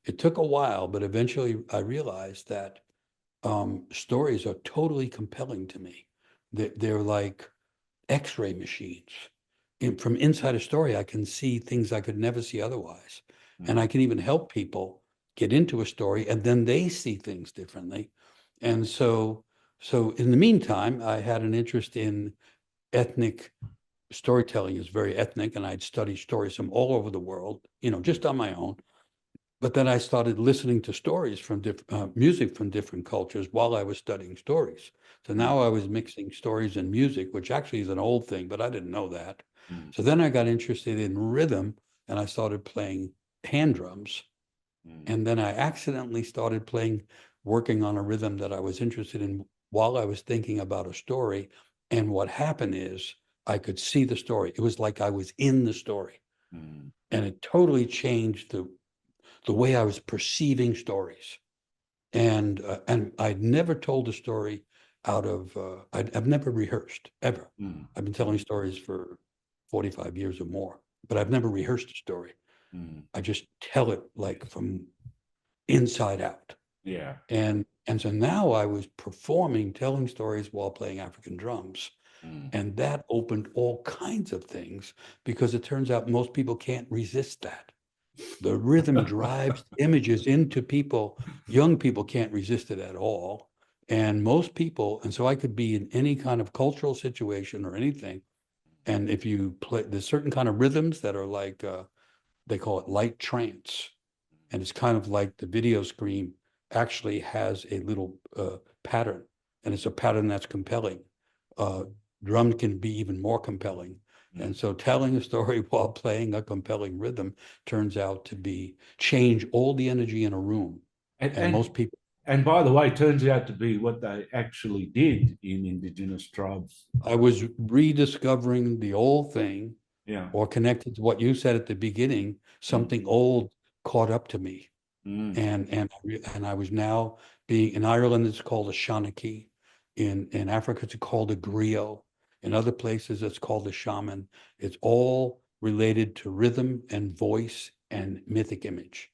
it took a while, but eventually I realized that stories are totally compelling to me. They're like X-ray machines. From inside a story, I can see things I could never see otherwise. And I Mm. can even help people get into a story and then they see things differently. And so in the meantime, I had an interest in ethnic storytelling is very ethnic, and I'd study stories from all over the world, just on my own. But then I started listening to stories from different music from different cultures while I was studying stories. So Mm. now I was mixing stories and music, which actually is an old thing, but I didn't know that. Mm. So then I got interested in rhythm and I started playing hand drums. Mm. And then I accidentally started working on a rhythm that I was interested in while I was thinking about a story. And what happened is I could see the story. It was like I was in the story. Mm. And it totally changed the way I was perceiving stories. And I'd never told a story out of I've never rehearsed ever. Mm. I've been telling Mm. stories for 45 years or more, but I've never rehearsed a story. Mm. I just tell it like from inside out. Yeah. And so now I was performing, telling stories while playing African drums. Mm. And that opened all kinds of things because it turns out most people can't resist that. The rhythm drives images into people. Young people can't resist it at all. And most people, and so I could be in any kind of cultural situation or anything. And if you play, there's certain kind of rhythms that are like, they call it light trance. And it's kind of like the video screen actually has a little pattern, and it's a pattern that's compelling. Uh, Drum can be even more compelling. Mm. And so telling a story while playing a compelling rhythm turns out to be change all the energy in a room. And, And and most people, and by the way, turns out to be what they actually did in indigenous tribes. I was rediscovering the old thing Yeah. or connected to what you said at the beginning, Mm. something old caught up to me. Mm. And I was now being in Ireland. It's called a shanachie. In Africa, it's called a griot. In other places, it's called a shaman. It's all related to rhythm and voice and mythic image.